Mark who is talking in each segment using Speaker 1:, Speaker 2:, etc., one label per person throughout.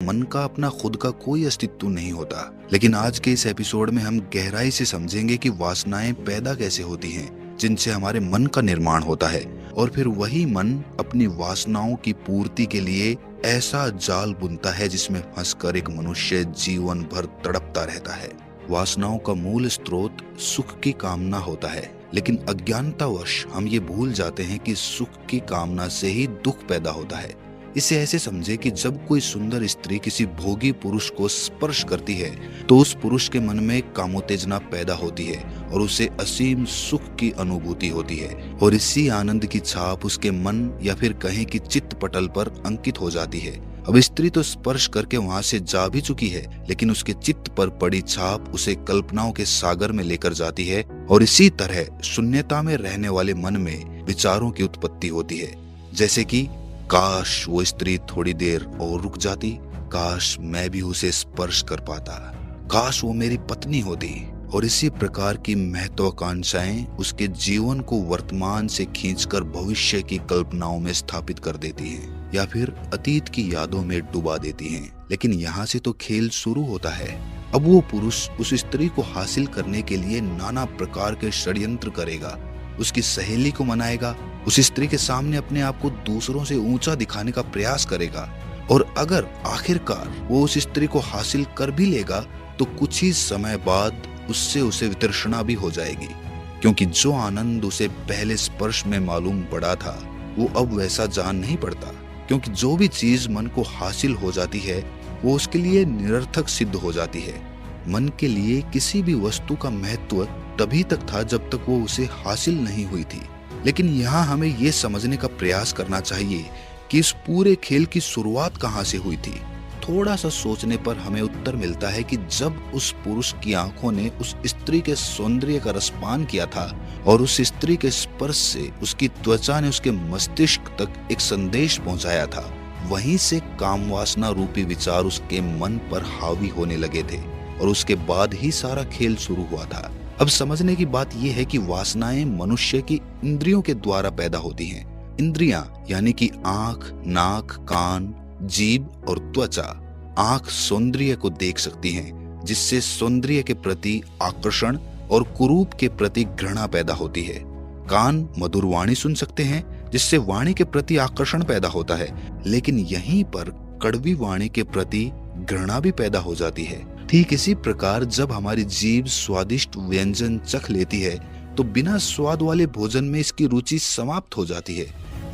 Speaker 1: मन का अपना खुद का कोई अस्तित्व नहीं होता। लेकिन आज के इस एपिसोड में हम गहराई से समझेंगे कि वासनाएं पैदा कैसे होती हैं, जिनसे हमारे मन का निर्माण होता है, और फिर वही मन अपनी वासनाओं की पूर्ति के लिए ऐसा जाल बुनता है जिसमें फंसकर एक मनुष्य जीवन भर तड़पता रहता है। वासनाओं का मूल स्रोत सुख की कामना होता है, लेकिन अज्ञानतावश हम ये भूल जाते हैं कि सुख की कामना से ही दुख पैदा होता है। इसे ऐसे समझे कि जब कोई सुंदर स्त्री किसी भोगी पुरुष को स्पर्श करती है तो उस पुरुष के मन में कामोत्तेजना पैदा होती है और उसे असीम सुख की अनुभूति होती है, और इसी आनंद की छाप उसके मन या फिर कहें कि चित्त पटल पर अंकित हो जाती है। अब स्त्री तो स्पर्श करके वहां से जा भी चुकी है, लेकिन उसके चित्त पर पड़ी छाप उसे कल्पनाओं के सागर में लेकर जाती है, और इसी तरह शून्यता में रहने वाले मन में विचारों की उत्पत्ति होती है, जैसे कि काश वो स्त्री थोड़ी देर और रुक जाती, काश मैं भी उसे स्पर्श कर पाता, काश वो मेरी पत्नी होती। और इसी प्रकार की महत्वाकांक्षाएं उसके जीवन को वर्तमान से खींचकर भविष्य की कल्पनाओं में स्थापित कर देती हैं या फिर अतीत की यादों में डुबा देती हैं। लेकिन यहाँ से तो खेल शुरू होता है। अब वो पुरुष उस स्त्री को हासिल करने के लिए नाना प्रकार के षड्यंत्र करेगा, उसकी सहेली को मनाएगा, उस स्त्री के सामने अपने आप को दूसरों से ऊंचा दिखाने का प्रयास करेगा, और अगर आखिरकार वो उस स्त्री को हासिल कर भी लेगा तो कुछ ही समय बाद उससे उसे वितृष्णा भी हो जाएगी, क्योंकि जो आनंद उसे पहले स्पर्श में मालूम पड़ा था वो अब वैसा जान नहीं पड़ता, क्योंकि जो भी चीज मन को हासिल हो जाती है वो उसके लिए निरर्थक सिद्ध हो जाती है। मन के लिए किसी भी वस्तु का महत्व तभी तक था जब तक वो उसे हासिल नहीं हुई थी। लेकिन यहाँ हमें ये समझने का प्रयास करना चाहिए कि इस पूरे खेल की शुरुआत कहाँ से हुई थी। थोड़ा सा सोचने पर हमें उत्तर मिलता है कि जब उस पुरुष की आंखों ने उस स्त्री के सौंदर्य का रसपान किया था और उस स्त्री के स्पर्श से उसकी त्वचा ने उसके मस्तिष्क तक एक संदेश पहुंचाया था, वहीं से काम वासना रूपी विचार उसके मन पर हावी होने लगे थे, और उसके बाद ही सारा खेल शुरू हुआ था। अब समझने की बात यह है कि वासनाएं मनुष्य की इंद्रियों के द्वारा पैदा होती हैं। इंद्रियां यानी कि आंख, नाक, कान, जीभ और त्वचा। आंख सौंदर्य को देख सकती हैं, जिससे सौंदर्य के प्रति आकर्षण और कुरूप के प्रति घृणा पैदा होती है। कान मधुर वाणी सुन सकते हैं, जिससे वाणी के प्रति आकर्षण पैदा होता है, लेकिन यहीं पर कड़वी वाणी के प्रति घृणा भी पैदा हो जाती है। ठीक इसी प्रकार जब हमारी जीभ स्वादिष्ट व्यंजन चख लेती है तो बिना स्वाद वाले भोजन में इसकी रुचि समाप्त हो जाती है।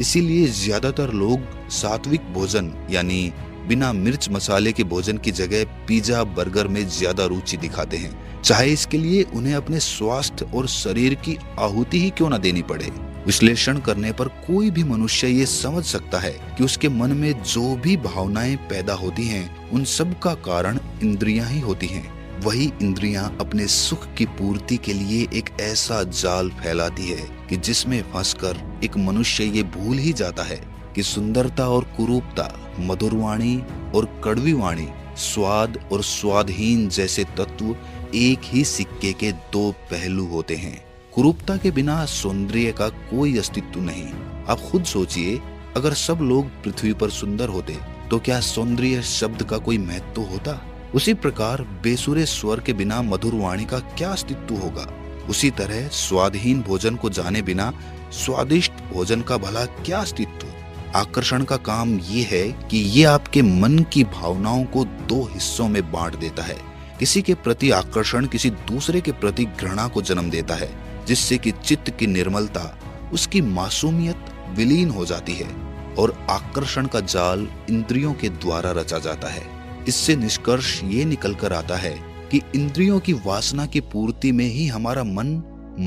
Speaker 1: इसीलिए ज्यादातर लोग सात्विक भोजन यानी बिना मिर्च मसाले के भोजन की जगह पिज्जा बर्गर में ज्यादा रुचि दिखाते हैं, चाहे इसके लिए उन्हें अपने स्वास्थ्य और शरीर की आहुति ही क्यों न देनी पड़े। विश्लेषण करने पर कोई भी मनुष्य ये समझ सकता है कि उसके मन में जो भी भावनाएं पैदा होती हैं उन सब का कारण इंद्रियां ही होती हैं। वही इंद्रियां अपने सुख की पूर्ति के लिए एक ऐसा जाल फैलाती है कि जिसमें फंसकर एक मनुष्य ये भूल ही जाता है कि सुंदरता और कुरूपता, मधुरवाणी और कड़वी वाणी, स्वाद और स्वादहीन जैसे तत्व एक ही सिक्के के दो पहलू होते हैं। कुरूपता के बिना सौंदर्य का कोई अस्तित्व नहीं। आप खुद सोचिए, अगर सब लोग पृथ्वी पर सुंदर होते तो क्या सौंदर्य शब्द का कोई महत्व होता? उसी प्रकार बेसुरे स्वर के बिना मधुर वाणी का क्या अस्तित्व होगा? उसी तरह स्वादहीन भोजन को जाने बिना स्वादिष्ट भोजन का भला क्या अस्तित्व? आकर्षण का काम ये है कि ये आपके मन की भावनाओं को दो हिस्सों में बांट देता है। किसी के प्रति आकर्षण किसी दूसरे के प्रति घृणा को जन्म देता है, जिससे कि चित्त की निर्मलता, उसकी मासूमियत विलीन हो जाती है और आकर्षण का जाल इंद्रियों के द्वारा रचा जाता है। इससे निष्कर्ष ये निकल कर आता है कि इंद्रियों की वासना की पूर्ति में ही हमारा मन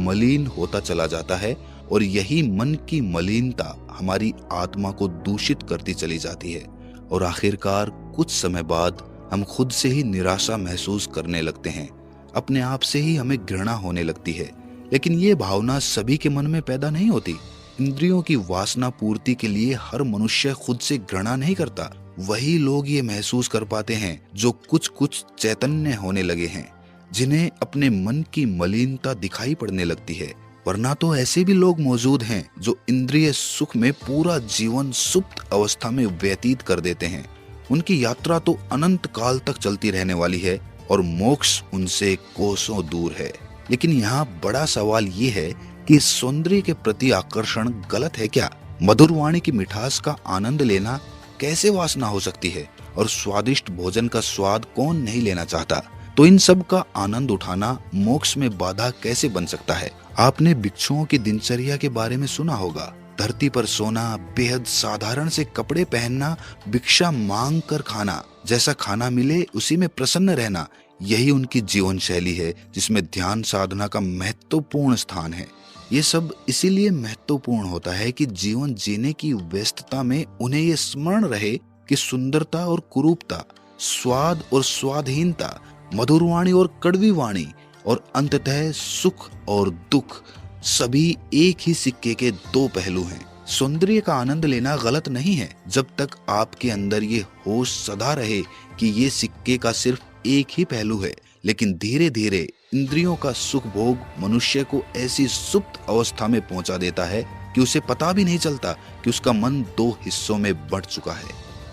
Speaker 1: मलिन होता चला जाता है, और यही मन की मलिनता हमारी आत्मा को दूषित करती चली जाती है, और आखिरकार कुछ समय बाद हम खुद से ही निराशा महसूस करने लगते हैं। अपने आप से ही हमें घृणा होने लगती है। लेकिन ये भावना सभी के मन में पैदा नहीं होती। इंद्रियों की वासना पूर्ति के लिए हर मनुष्य खुद से घृणा नहीं करता। वही लोग ये महसूस कर पाते हैं जो कुछ चैतन्य होने लगे हैं, जिन्हें अपने मन की मलिनता दिखाई पड़ने लगती है। वरना तो ऐसे भी लोग मौजूद हैं जो इंद्रिय सुख में पूरा जीवन सुप्त अवस्था में व्यतीत कर देते हैं, उनकी यात्रा तो अनंत काल तक चलती रहने वाली है और मोक्ष उनसे कोसों दूर है। लेकिन यहाँ बड़ा सवाल ये है कि सौंदर्य के प्रति आकर्षण गलत है क्या? मधुर वाणी की मिठास का आनंद लेना कैसे वासना हो सकती है? और स्वादिष्ट भोजन का स्वाद कौन नहीं लेना चाहता? तो इन सब का आनंद उठाना मोक्ष में बाधा कैसे बन सकता है? आपने भिक्षुओं की दिनचर्या के बारे में सुना होगा। धरती पर सोना, बेहद साधारण से कपड़े पहनना, भिक्षा मांग कर खाना, जैसा खाना मिले उसी में प्रसन्न रहना, यही उनकी जीवन शैली है जिसमें ध्यान साधना का महत्वपूर्ण स्थान है। ये सब इसीलिए महत्वपूर्ण होता है कि जीवन जीने की व्यस्तता में उन्हें ये स्मरण रहे कि सुंदरता और कुरूपता, स्वाद और स्वादहीनता, मधुर वाणी और कड़वी वाणी और अंततः सुख और दुख सभी एक ही सिक्के के दो पहलू हैं। सौंदर्य का आनंद लेना गलत नहीं है जब तक आपके अंदर ये होश सदा रहे कि ये सिक्के का सिर्फ एक ही पहलू है। लेकिन धीरे धीरे इंद्रियों का सुख भोग मनुष्य को ऐसी सुप्त अवस्था में पहुंचा देता है कि उसे पता भी नहीं चलता कि उसका मन दो हिस्सों में बंट चुका है।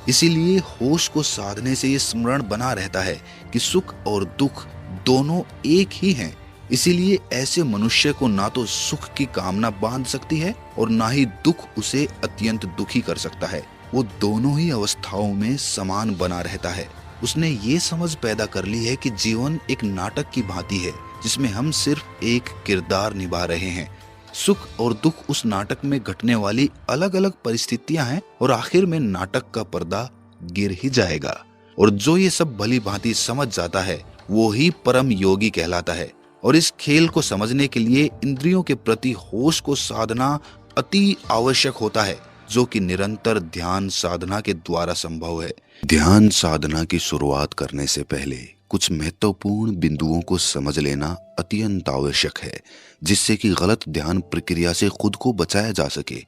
Speaker 1: इसीलिए होश को साधने से ये स्मरण बना रहता है कि सुख और दुख दोनों एक ही हैं। इसीलिए ऐसे मनुष्य को ना तो सुख की कामना बांध सकती है और ना ही दुख उसे अत्यंत दुखी कर सकता है। वो दोनों ही अवस्थाओं में समान बना रहता है। उसने ये समझ पैदा कर ली है कि जीवन एक नाटक की भांति है जिसमें हम सिर्फ एक किरदार निभा रहे हैं। सुख और दुख उस नाटक में घटने वाली अलग अलग परिस्थितियां हैं और आखिर में नाटक का पर्दा गिर ही जाएगा। और जो ये सब भली भांति समझ जाता है वो ही परम योगी कहलाता है। और इस खेल को समझने के लिए इंद्रियों के प्रति होश को साधना अति आवश्यक होता है, जो कि निरंतर ध्यान साधना के द्वारा संभव है। ध्यान साधना की शुरुआत करने से पहले कुछ महत्वपूर्ण बिंदुओं को समझ लेना अत्यंत आवश्यक है, जिससे कि गलत ध्यान प्रक्रिया से खुद को बचाया जा सके।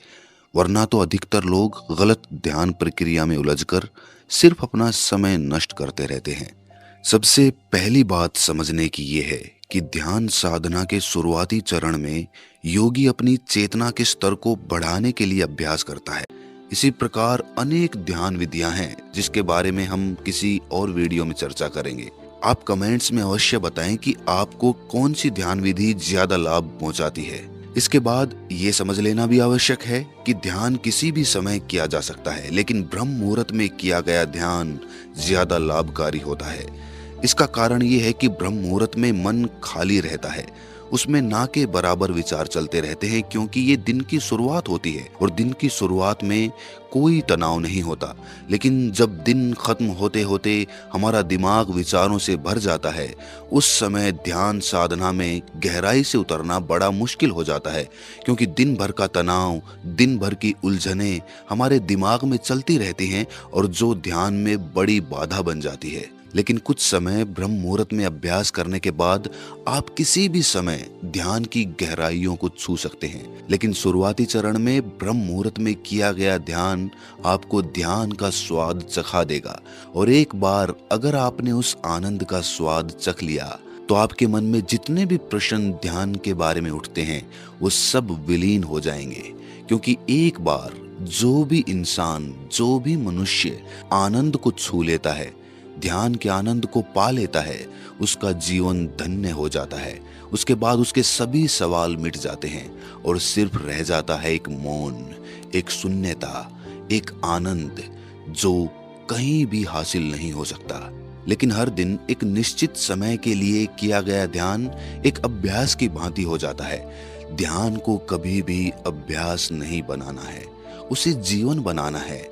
Speaker 1: वरना तो अधिकतर लोग गलत ध्यान प्रक्रिया में उलझकर सिर्फ अपना समय नष्ट करते रहते हैं। सबसे पहली बात समझने की ये है कि ध्यान साधना के शुरुआती चरण में योगी अपनी चेतना के स्तर को बढ़ाने के लिए अभ्यास करता है। इसी प्रकार अनेक ध्यान विधियां हैं जिसके बारे में हम किसी और वीडियो में चर्चा करेंगे। आप कमेंट्स में अवश्य बताएं कि आपको कौन सी ध्यान विधि ज्यादा लाभ पहुंचाती है। इसके बाद ये समझ लेना भी आवश्यक है कि ध्यान किसी भी समय किया जा सकता है, लेकिन ब्रह्म मुहूर्त में किया गया ध्यान ज्यादा लाभकारी होता है। इसका कारण ये है कि ब्रह्म मुहूर्त में मन खाली रहता है, उसमें ना के बराबर विचार चलते रहते हैं, क्योंकि ये दिन की शुरुआत होती है और दिन की शुरुआत में कोई तनाव नहीं होता। लेकिन जब दिन खत्म होते होते हमारा दिमाग विचारों से भर जाता है, उस समय ध्यान साधना में गहराई से उतरना बड़ा मुश्किल हो जाता है, क्योंकि दिन भर का तनाव, दिन भर की उलझनें हमारे दिमाग में चलती रहती हैं और जो ध्यान में बड़ी बाधा बन जाती है। लेकिन कुछ समय ब्रह्म मुहूर्त में अभ्यास करने के बाद आप किसी भी समय ध्यान की गहराइयों को छू सकते हैं। लेकिन शुरुआती चरण में ब्रह्म मुहूर्त में किया गया ध्यान आपको ध्यान का स्वाद चखा देगा, और एक बार अगर आपने उस आनंद का स्वाद चख लिया तो आपके मन में जितने भी प्रश्न ध्यान के बारे में उठते हैं वो सब विलीन हो जाएंगे। क्योंकि एक बार जो भी इंसान, जो भी मनुष्य आनंद को छू लेता है, ध्यान के आनंद को पा लेता है, उसका जीवन धन्य हो जाता है। उसके बाद उसके सभी सवाल मिट जाते हैं और सिर्फ रह जाता है एक मौन, एक शून्यता, एक आनंद जो कहीं भी हासिल नहीं हो सकता। लेकिन हर दिन एक निश्चित समय के लिए किया गया ध्यान एक अभ्यास की भांति हो जाता है। ध्यान को कभी भी अभ्यास नहीं बनाना है, उसे जीवन बनाना है।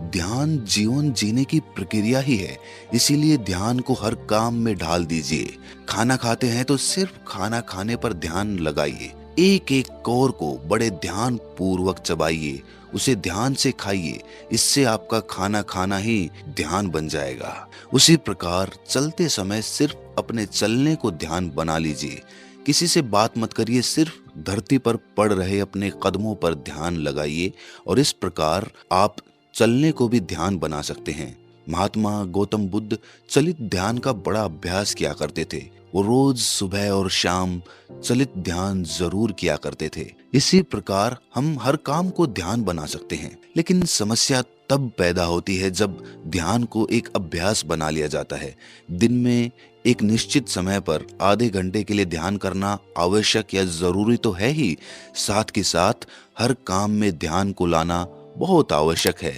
Speaker 1: ध्यान जीवन जीने की प्रक्रिया ही है, इसीलिए ध्यान को हर काम में ढाल दीजिए। खाना खाते हैं तो सिर्फ खाना खाने पर ध्यान लगाइए, एक एक कौर को बड़े ध्यान पूर्वक चबाइए, उसे ध्यान से खाइए। इससे आपका खाना खाना ही ध्यान बन जाएगा। उसी प्रकार चलते समय सिर्फ अपने चलने को ध्यान बना लीजिए। किसी से बात मत करिए, सिर्फ धरती पर पड़ रहे अपने कदमों पर ध्यान लगाइए, और इस प्रकार आप चलने को भी ध्यान बना सकते हैं। महात्मा गौतम बुद्ध चलित ध्यान का बड़ा अभ्यास किया करते थे। वो रोज सुबह और शाम चलित ध्यान जरूर किया करते थे। इसी प्रकार हम हर काम को ध्यान बना सकते हैं, लेकिन समस्या तब पैदा होती है जब ध्यान को एक अभ्यास बना लिया जाता है। दिन में एक निश्चित समय पर आधे घंटे के लिए ध्यान करना आवश्यक या जरूरी तो है ही, साथ के साथ हर काम में ध्यान को लाना बहुत आवश्यक है।